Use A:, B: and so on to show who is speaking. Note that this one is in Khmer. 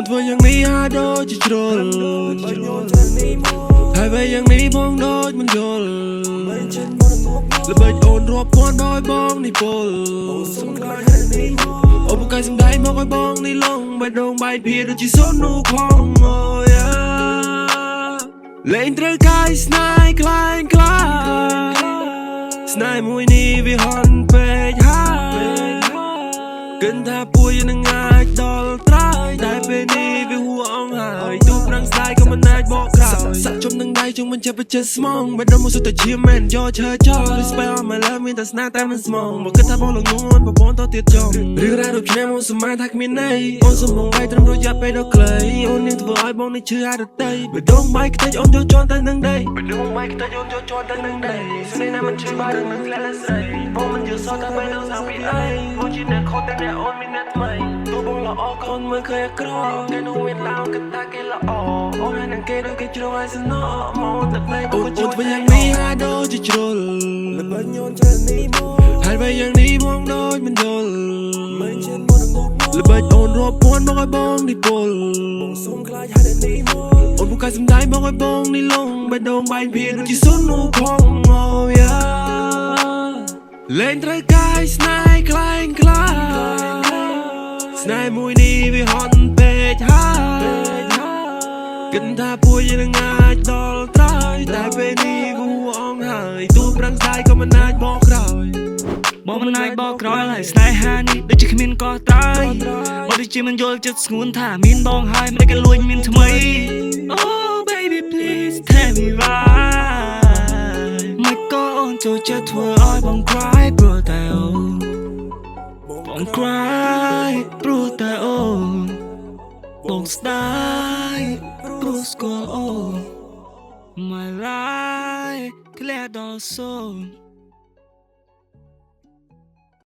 A: นធ្វើយ៉ាងនេះហាដូចជាជ្រុលហើយពេលយ៉ាងនេះបងដូចមិនយល់ល្បិចអូនរាប់ពាន់ដោយបងនេះពលអូបកែសំដែងមកឲ្យបងនេះឡងបែកដងបែកភៀដូចជាសូននូផងអូយ៉ាលេងត្រូវកាយស្នេហ៍ខ្លាំងខ្លាស្នេហ៍មួយនេះវាហន់ពេកហើយគិនថាពួយនឹងអាចដល់ត្រើយតែពេលនេះវាហួរអងហើយទូប្រាំងស្ដាយក៏មិនអាចបកក្រោយសាក់ជុំនឹងដៃជុំមិនចាប់បិទចិត្តស្មងបែរដល់មកសុទ្ធតែជាមែនយកឈើចោល Respect all my love មានតែស្នេហ៍តែមិនស្មងមកគិតថាបងលងនួនប្រពន្ធតទៀតចង់រឿងរ៉ាវដូចគ្នាមកសម័យថាគ្មានន័យអូនសំងបាយត្រឹមរយៈពេលដ៏ខ្លីអូននឹងធ្វើឲ្យបងនេះឈឺអរតីបែរដងបាយខ្ទេចអូនយកជន់ទៅនឹងដីបែរដងបាយខ្ទេចអូនយកជន់ទៅនឹងដីស្នេហ៍ណាមិនឈឺបាយនឹងធ្លាក់លើស្រីបងមិនយល់សោះតែពេលនៅសាំពីអីបងជាអ្នកខុសតែអ្នកអូនមានអ្នកថ្មីទោះបងល្អកូនមើលឃើញអាក្រក់គេនោះមានឡោកតាគេល្អអូនហើយនឹងគេដូចគេជ្រុលឲ្យសំណក់មកតែពេលបងជួយធ្វើយ៉ាងនេះហាដូចជាជ្រុលល្បិចញូនច្រើននេះមកហើយពេលយ៉ាងនេះបងដូចមិនយល់មិនជិនមកងប់ល្បិចអូនរាប់ពាន់មកឲ្យបងនេះពលបងសុំខ្លាចហើយនេះមកអូនបកកាយសំដែងមកឲ្យបងនេះឡងបែរដងបែកភៀដូចជាសូននូផងអូយ៉ាលេងត្រូវកាយស្នេហ៍ខ្លាំងខ្លាស្នេហ៍មួយនេះវាហន់ពេកហើយគិនថាពួយនឹងអាចដល់ត្រើយតែពេលនេះគួរអងហើយទូប្រាំងស្ដាយក៏មិនអាចបកក្រោយបងមិនអាចបកក្រោយហើយស្នេហានេះដូចជាគ្មានកោះត្រើយបើដូចជាមិនយល់ចិត្តស្ងួនថាមានបងហើយមិនគេលួចមានថ្មី Oh baby please tell me why មិនក៏អូនចូលចិត្តធ្វើឲ្យបង cry ព្រោះតែអូបង cry ព្រោះតែអូបងស្ដាយព្រោះស្គាល់អូ My life ក្លែដល់សូន